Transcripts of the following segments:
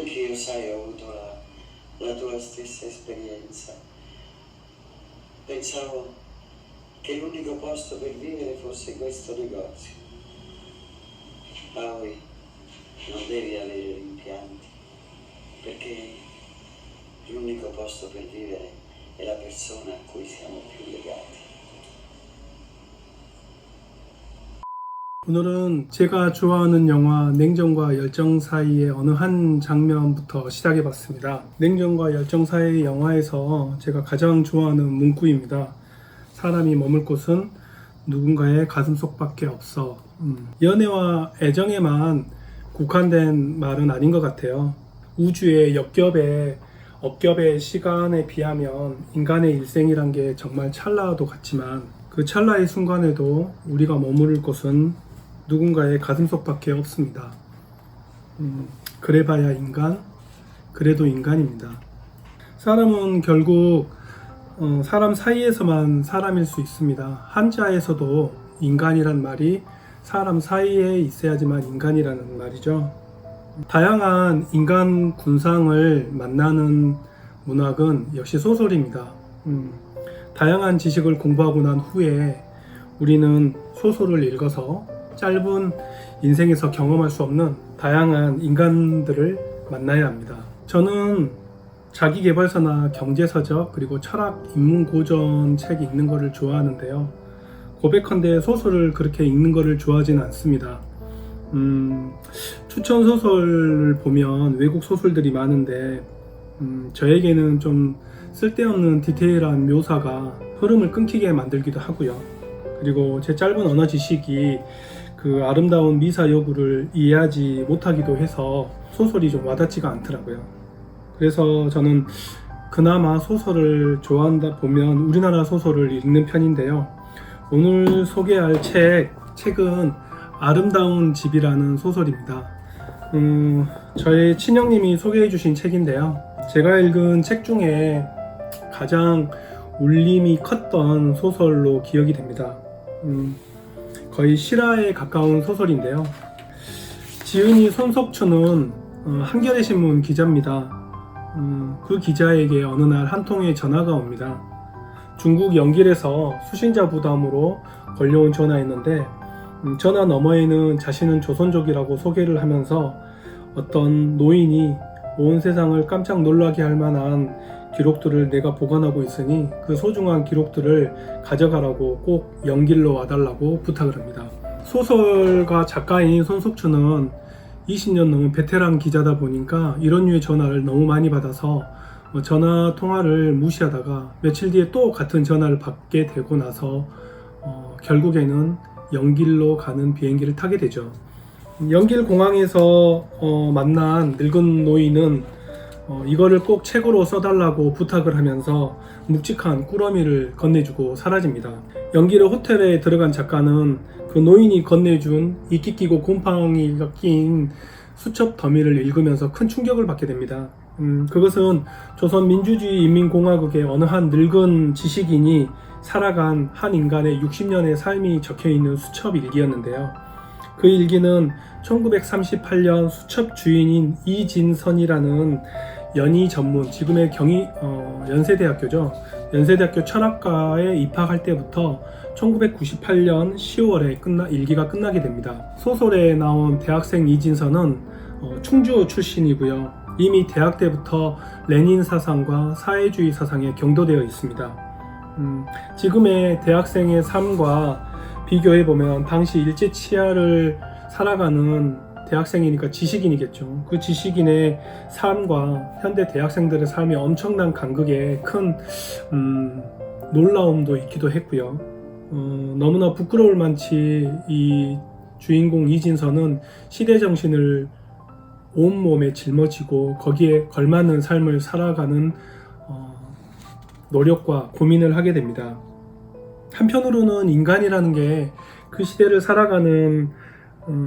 Anch'io, sai, ho avuto la tua stessa esperienza. Pensavo che l'unico posto per vivere fosse questo negozio. Poi non devi avere rimpianti, perché l'unico posto per vivere è la persona a cui siamo più legati. 오늘은 제가 좋아하는 영화 냉정과 열정 사이의 어느 한 장면부터 시작해봤습니다. 냉정과 열정 사이의 영화에서 제가 가장 좋아하는 문구입니다. 사람이 머물 곳은 누군가의 가슴속밖에 없어. 연애와 애정에만 국한된 말은 아닌 것 같아요. 우주의 업겹의 시간에 비하면 인간의 일생이란 게 정말 찰나도 같지만 그 찰나의 순간에도 우리가 머무를 곳은 누군가의 가슴속밖에 없습니다. 그래봐야 인간, 그래도 인간입니다. 사람은 결국 사람 사이에서만 사람일 수 있습니다. 한자에서도 인간이란 말이 사람 사이에 있어야지만 인간이라는 말이죠. 다양한 인간 군상을 만나는 문학은 역시 소설입니다. 다양한 지식을 공부하고 난 후에 우리는 소설을 읽어서 짧은 인생에서 경험할 수 없는 다양한 인간들을 만나야 합니다. 저는 자기계발서나 경제서적 그리고 철학 인문고전 책 읽는 거를 좋아하는데요. 고백한데 소설을 그렇게 읽는 거를 좋아하지는 않습니다. 추천 소설을 보면 외국 소설들이 많은데 저에게는 좀 쓸데없는 디테일한 묘사가 흐름을 끊기게 만들기도 하고요. 그리고 제 짧은 언어 지식이 그 아름다운 미사 여구를 이해하지 못하기도 해서 소설이 좀 와닿지가 않더라고요. 그래서 저는 그나마 소설을 좋아한다 보면 우리나라 소설을 읽는 편인데요. 오늘 소개할 책은 아름다운 집이라는 소설입니다. 저의 친형님이 소개해 주신 책인데요. 제가 읽은 책 중에 가장 울림이 컸던 소설로 기억이 됩니다. 거의 실화에 가까운 소설인데요. 지은이 손석추는 한겨레 신문 기자입니다. 그 기자에게 어느 날 한 통의 전화가 옵니다. 중국 영길에서 수신자 부담으로 걸려온 전화였는데 전화 너머에는 자신은 조선족이라고 소개를 하면서 어떤 노인이 온 세상을 깜짝 놀라게 할 만한 기록들을 내가 보관하고 있으니 그 소중한 기록들을 가져가라고 꼭 영길로 와달라고 부탁을 합니다. 소설가 작가인 손석추는 20년 넘은 베테랑 기자다 보니까 이런 류의 전화를 너무 많이 받아서 전화 통화를 무시하다가 며칠 뒤에 또 같은 전화를 받게 되고 나서 결국에는 영길로 가는 비행기를 타게 되죠. 영길 공항에서 만난 늙은 노인은 이거를 꼭 책으로 써달라고 부탁을 하면서 묵직한 꾸러미를 건네주고 사라집니다. 영길의 호텔에 들어간 작가는 그 노인이 건네준 이끼 끼고 곰팡이가 낀 수첩 더미를 읽으면서 큰 충격을 받게 됩니다. 그것은 조선민주주의인민공화국의 어느 한 늙은 지식인이 살아간 한 인간의 60년의 삶이 적혀있는 수첩 일기였는데요. 그 일기는 1938년 수첩 주인인 이진선이라는 연희 전문, 지금의 연세대학교죠. 연세대학교 철학과에 입학할 때부터 1998년 10월에 일기가 끝나게 됩니다. 소설에 나온 대학생 이진선은 충주 출신이고요. 이미 대학 때부터 레닌 사상과 사회주의 사상에 경도되어 있습니다. 지금의 대학생의 삶과 비교해보면 당시 일제치하를 살아가는 대학생이니까 지식인이겠죠. 그 지식인의 삶과 현대 대학생들의 삶이 엄청난 간극에 큰 놀라움도 있기도 했고요. 너무나 부끄러울 만치 이 주인공 이진선은 시대정신을 온몸에 짊어지고 거기에 걸맞는 삶을 살아가는 노력과 고민을 하게 됩니다. 한편으로는 인간이라는 게 그 시대를 살아가는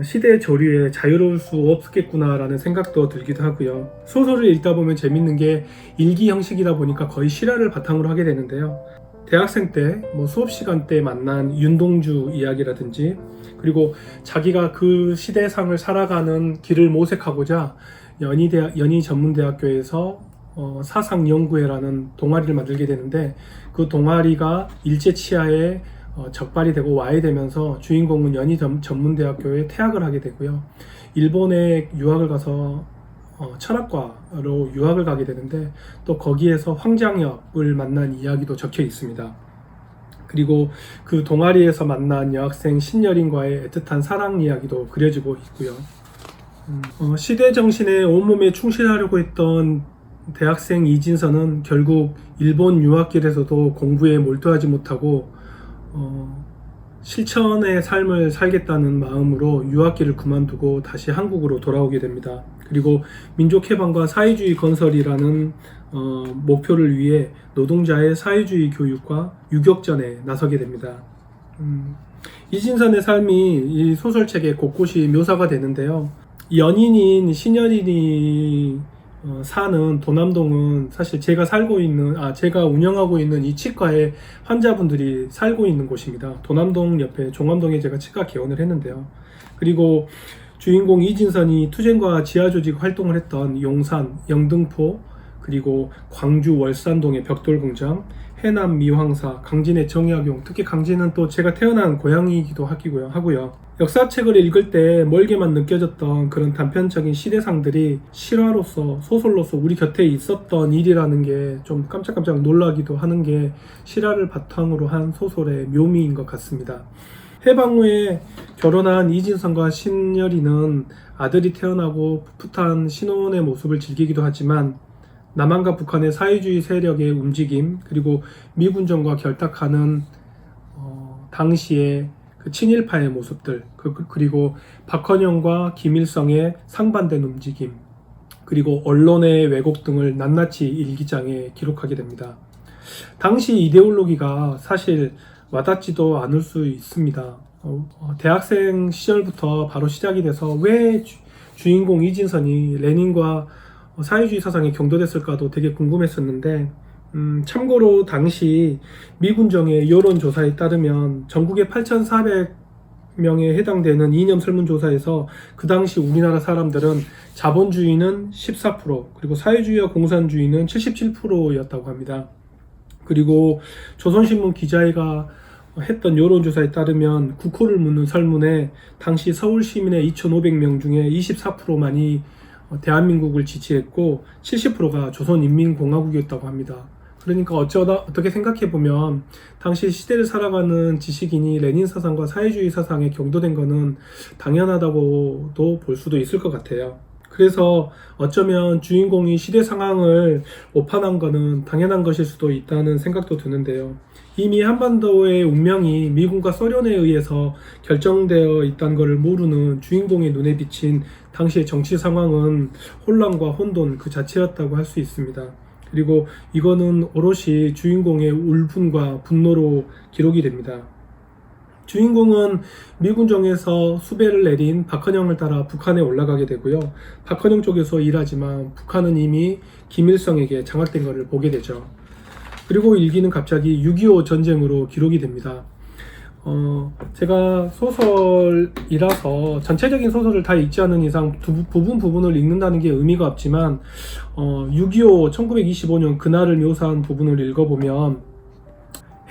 시대 조류에 자유로울 수 없겠구나라는 생각도 들기도 하고요. 소설을 읽다 보면 재밌는 게 일기 형식이다 보니까 거의 실화를 바탕으로 하게 되는데요. 대학생 때 뭐 수업 시간 때 만난 윤동주 이야기라든지, 그리고 자기가 그 시대상을 살아가는 길을 모색하고자 연희전문대학교에서 사상연구회라는 동아리를 만들게 되는데, 그 동아리가 일제치하에 적발이 되고 와해 되면서 주인공은 연희전문대학교에 퇴학을 하게 되고요. 일본에 유학을 가서 철학과로 유학을 가게 되는데, 또 거기에서 황장엽을 만난 이야기도 적혀 있습니다. 그리고 그 동아리에서 만난 여학생 신여린과의 애틋한 사랑 이야기도 그려지고 있고요. 시대 정신에 온몸에 충실하려고 했던 대학생 이진서는 결국 일본 유학길에서도 공부에 몰두하지 못하고 실천의 삶을 살겠다는 마음으로 유학길을 그만두고 다시 한국으로 돌아오게 됩니다. 그리고 민족해방과 사회주의 건설이라는 목표를 위해 노동자의 사회주의 교육과 유격전에 나서게 됩니다. 이진선의 삶이 이 소설책에 곳곳이 묘사가 되는데요. 연인인 신여린이 사는 도남동은 사실 제가 운영하고 있는 이 치과의 환자분들이 살고 있는 곳입니다. 도남동 옆에 종암동에 제가 치과 개원을 했는데요. 그리고 주인공 이진선이 투쟁과 지하조직 활동을 했던 용산, 영등포, 그리고 광주 월산동의 벽돌공장, 해남 미황사, 강진의 정약용, 특히 강진은 또 제가 태어난 고향이기도 하고요. 역사책을 읽을 때 멀게만 느껴졌던 그런 단편적인 시대상들이 실화로서, 소설로서 우리 곁에 있었던 일이라는 게 좀 깜짝깜짝 놀라기도 하는 게 실화를 바탕으로 한 소설의 묘미인 것 같습니다. 해방 후에 결혼한 이진선과 신여린은 아들이 태어나고 풋풋한 신혼의 모습을 즐기기도 하지만, 남한과 북한의 사회주의 세력의 움직임, 그리고 미군정과 결탁하는 당시의 그 친일파의 모습들, 그리고 박헌영과 김일성의 상반된 움직임, 그리고 언론의 왜곡 등을 낱낱이 일기장에 기록하게 됩니다. 당시 이데올로기가 사실 와닿지도 않을 수 있습니다. 대학생 시절부터 바로 시작이 돼서 왜 주인공 이진선이 레닌과 사회주의 사상에 경도됐을까도 되게 궁금했었는데, 참고로 당시 미군정의 여론조사에 따르면 전국의 8,400명에 해당되는 이념 설문조사에서 그 당시 우리나라 사람들은 자본주의는 14%, 그리고 사회주의와 공산주의는 77%였다고 합니다. 그리고 조선신문 기자회가 했던 여론조사에 따르면 국호를 묻는 설문에 당시 서울 시민의 2,500명 중에 24%만이 대한민국을 지지했고 70%가 조선인민공화국이었다고 합니다. 그러니까 어떻게 생각해보면 당시 시대를 살아가는 지식인이 레닌 사상과 사회주의 사상에 경도된 것은 당연하다고도 볼 수도 있을 것 같아요. 그래서 어쩌면 주인공이 시대 상황을 오판한 것은 당연한 것일 수도 있다는 생각도 드는데요. 이미 한반도의 운명이 미군과 소련에 의해서 결정되어 있다는 것을 모르는 주인공의 눈에 비친 당시의 정치 상황은 혼란과 혼돈 그 자체였다고 할 수 있습니다. 그리고 이거는 오롯이 주인공의 울분과 분노로 기록이 됩니다. 주인공은 미군정에서 수배를 내린 박헌영을 따라 북한에 올라가게 되고요. 박헌영 쪽에서 일하지만 북한은 이미 김일성에게 장악된 것을 보게 되죠. 그리고 일기는 갑자기 6.25 전쟁으로 기록이 됩니다. 제가 소설이라서 전체적인 소설을 다 읽지 않은 이상 부분을 읽는다는 게 의미가 없지만 6.25 1925년 그날을 묘사한 부분을 읽어보면,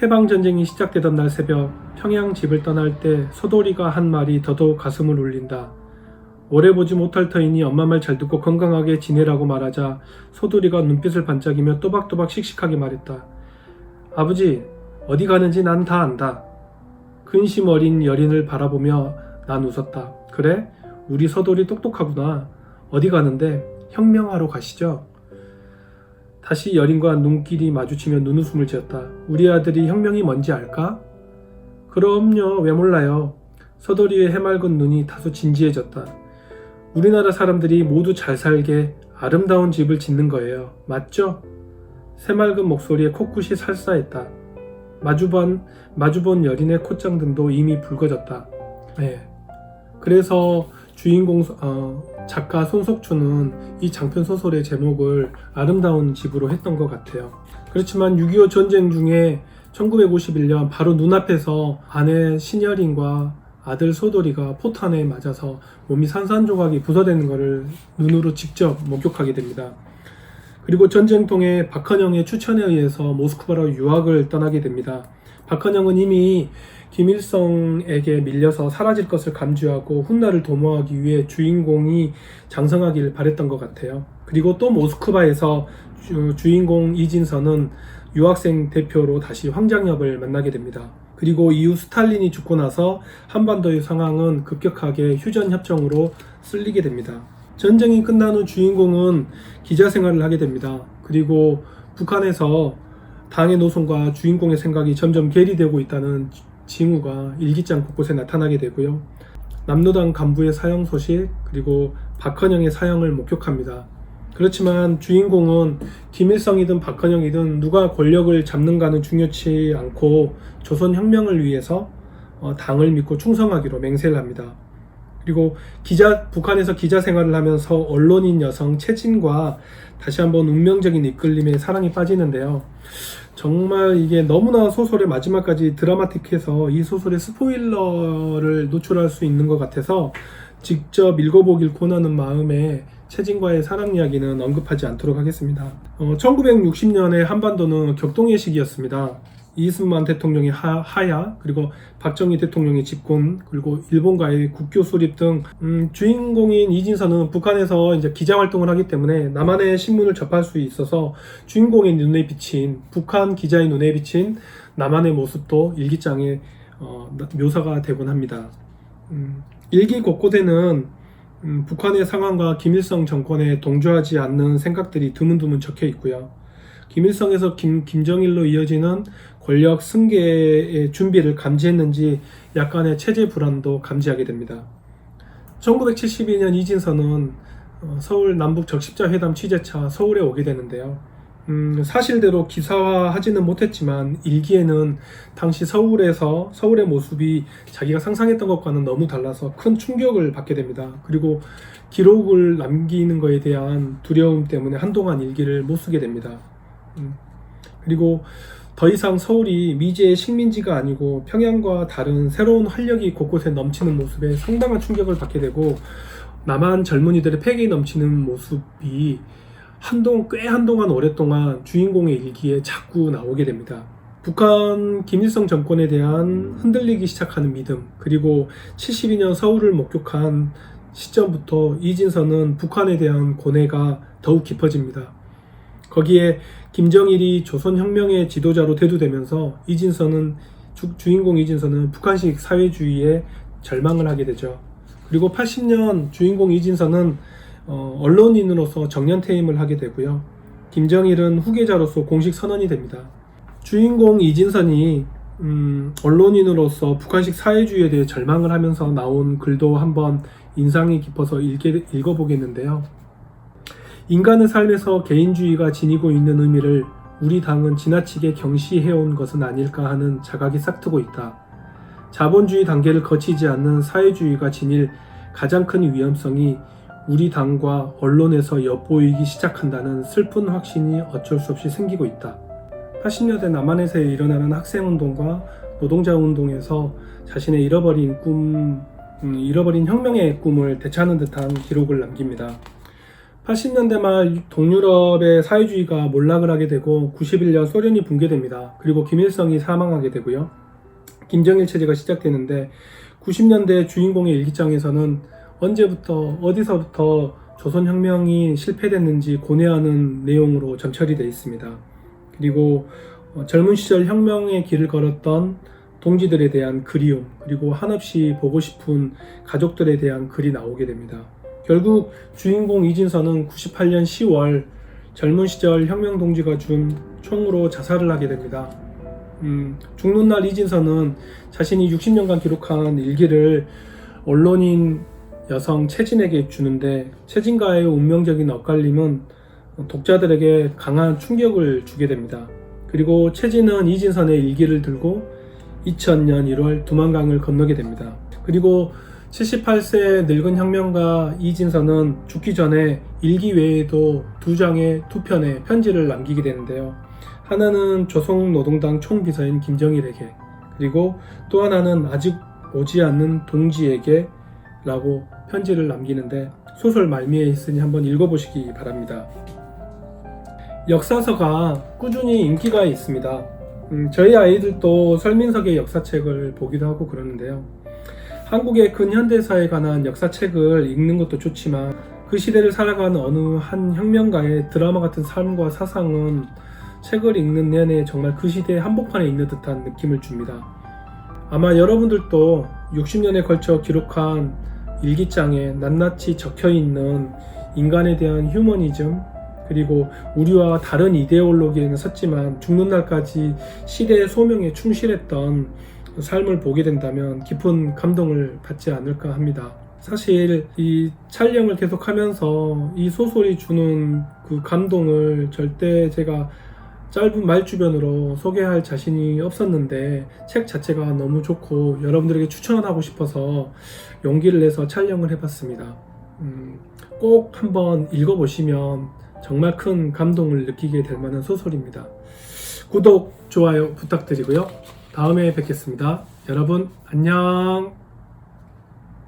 해방전쟁이 시작되던 날 새벽 평양 집을 떠날 때 소돌이가 한 말이 더더욱 가슴을 울린다. 오래 보지 못할 터이니 엄마 말 잘 듣고 건강하게 지내라고 말하자 소돌이가 눈빛을 반짝이며 또박또박 씩씩하게 말했다. 아버지, 어디 가는지 난 다 안다. 근심 어린 여린을 바라보며 난 웃었다. 그래? 우리 서돌이 똑똑하구나. 어디 가는데? 혁명하러 가시죠. 다시 여린과 눈길이 마주치며 눈웃음을 지었다. 우리 아들이 혁명이 뭔지 알까? 그럼요, 왜 몰라요. 서돌이의 해맑은 눈이 다소 진지해졌다. 우리나라 사람들이 모두 잘 살게 아름다운 집을 짓는 거예요. 맞죠? 새맑은 목소리에 코끝이 살사했다. 마주본 여린의 콧장등도 이미 붉어졌다. 네. 그래서 주인공 작가 손석추는 이 장편 소설의 제목을 아름다운 집으로 했던 것 같아요. 그렇지만 6.25 전쟁 중에 1951년 바로 눈앞에서 아내 신여린과 아들 소돌이가 포탄에 맞아서 몸이 산산조각이 부서지는 것을 눈으로 직접 목격하게 됩니다. 그리고 전쟁통에 박헌영의 추천에 의해서 모스크바로 유학을 떠나게 됩니다. 박헌영은 이미 김일성에게 밀려서 사라질 것을 감지하고 훗날을 도모하기 위해 주인공이 장성하길 바랬던 것 같아요. 그리고 또 모스크바에서 주인공 이진서는 유학생 대표로 다시 황장엽을 만나게 됩니다. 그리고 이후 스탈린이 죽고 나서 한반도의 상황은 급격하게 휴전협정으로 쓸리게 됩니다. 전쟁이 끝난 후 주인공은 기자 생활을 하게 됩니다. 그리고 북한에서 당의 노선과 주인공의 생각이 점점 괴리되고 있다는 징후가 일기장 곳곳에 나타나게 되고요. 남로당 간부의 사형 소식, 그리고 박헌영의 사형을 목격합니다. 그렇지만 주인공은 김일성이든 박헌영이든 누가 권력을 잡는가는 중요치 않고 조선혁명을 위해서 당을 믿고 충성하기로 맹세를 합니다. 그리고 북한에서 기자 생활을 하면서 언론인 여성 최진과 다시 한번 운명적인 이끌림에 사랑에 빠지는데요. 정말 이게 너무나 소설의 마지막까지 드라마틱해서 이 소설의 스포일러를 노출할 수 있는 것 같아서 직접 읽어보길 권하는 마음에 최진과의 사랑 이야기는 언급하지 않도록 하겠습니다. 1960년에 한반도는 격동의 시기였습니다. 이승만 대통령의 하야, 그리고 박정희 대통령의 집권, 그리고 일본과의 국교 수립 등 주인공인 이진서는 북한에서 이제 기자 활동을 하기 때문에 남한의 신문을 접할 수 있어서 주인공의 눈에 비친, 북한 기자의 눈에 비친 남한의 모습도 일기장에 묘사가 되곤 합니다. 일기 곳곳에는 북한의 상황과 김일성 정권에 동조하지 않는 생각들이 드문드문 적혀 있고요. 김일성에서 김정일로 이어지는 권력 승계의 준비를 감지했는지 약간의 체제 불안도 감지하게 됩니다. 1972년 이진서는 서울 남북 적십자 회담 취재차 서울에 오게 되는데요. 사실대로 기사화하지는 못했지만 일기에는 당시 서울의 모습이 자기가 상상했던 것과는 너무 달라서 큰 충격을 받게 됩니다. 그리고 기록을 남기는 것에 대한 두려움 때문에 한동안 일기를 못 쓰게 됩니다. 그리고 더 이상 서울이 미제의 식민지가 아니고 평양과 다른 새로운 활력이 곳곳에 넘치는 모습에 상당한 충격을 받게 되고, 남한 젊은이들의 패기 넘치는 모습이 꽤 한동안 오랫동안 주인공의 일기에 자꾸 나오게 됩니다. 북한 김일성 정권에 대한 흔들리기 시작하는 믿음, 그리고 72년 서울을 목격한 시점부터 이진서는 북한에 대한 고뇌가 더욱 깊어집니다. 거기에 김정일이 조선혁명의 지도자로 대두되면서 주인공 이진서는 북한식 사회주의에 절망을 하게 되죠. 그리고 80년 주인공 이진서는 언론인으로서 정년퇴임을 하게 되고요. 김정일은 후계자로서 공식 선언이 됩니다. 주인공 이진선이 언론인으로서 북한식 사회주의에 대해 절망을 하면서 나온 글도 한번 인상이 깊어서 읽어보겠는데요. 인간의 삶에서 개인주의가 지니고 있는 의미를 우리 당은 지나치게 경시해온 것은 아닐까 하는 자각이 싹트고 있다. 자본주의 단계를 거치지 않는 사회주의가 지닐 가장 큰 위험성이 우리 당과 언론에서 엿보이기 시작한다는 슬픈 확신이 어쩔 수 없이 생기고 있다. 80년대 남한에서 일어나는 학생운동과 노동자운동에서 자신의 잃어버린 혁명의 꿈을 되찾는 듯한 기록을 남깁니다. 80년대 말 동유럽의 사회주의가 몰락을 하게 되고 91년 소련이 붕괴됩니다. 그리고 김일성이 사망하게 되고요. 김정일 체제가 시작되는데 90년대 주인공의 일기장에서는 언제부터 어디서부터 조선혁명이 실패됐는지 고뇌하는 내용으로 점철이 되어 있습니다. 그리고 젊은 시절 혁명의 길을 걸었던 동지들에 대한 그리움, 그리고 한없이 보고 싶은 가족들에 대한 글이 나오게 됩니다. 결국 주인공 이진서는 98년 10월 젊은 시절 혁명동지가 준 총으로 자살을 하게 됩니다. 죽는 날 이진서는 자신이 60년간 기록한 일기를 언론인 여성 최진에게 주는데, 최진과의 운명적인 엇갈림은 독자들에게 강한 충격을 주게 됩니다. 그리고 최진은 이진선의 일기를 들고 2000년 1월 두만강을 건너게 됩니다. 그리고 78세 늙은 혁명가 이진서는 죽기 전에 일기 외에도 2편의 편지를 남기게 되는데요. 하나는 조선노동당 총비서인 김정일에게, 그리고 또 하나는 아직 오지 않는 동지에게 라고 편지를 남기는데 소설 말미에 있으니 한번 읽어보시기 바랍니다. 역사서가 꾸준히 인기가 있습니다. 저희 아이들도 설민석의 역사책을 보기도 하고 그러는데요. 한국의 근현대사에 관한 역사책을 읽는 것도 좋지만 그 시대를 살아가는 어느 한 혁명가의 드라마 같은 삶과 사상은 책을 읽는 내내 정말 그 시대의 한복판에 있는 듯한 느낌을 줍니다. 아마 여러분들도 60년에 걸쳐 기록한 일기장에 낱낱이 적혀있는 인간에 대한 휴머니즘, 그리고 우리와 다른 이데올로기에는 섰지만 죽는 날까지 시대의 소명에 충실했던 삶을 보게 된다면 깊은 감동을 받지 않을까 합니다. 사실 이 촬영을 계속하면서 이 소설이 주는 그 감동을 절대 제가 짧은 말주변으로 소개할 자신이 없었는데 책 자체가 너무 좋고 여러분들에게 추천하고 싶어서 용기를 내서 촬영을 해봤습니다. 꼭 한번 읽어보시면 정말 큰 감동을 느끼게 될 만한 소설입니다. 구독, 좋아요 부탁드리고요. 다음에 뵙겠습니다. 여러분 안녕.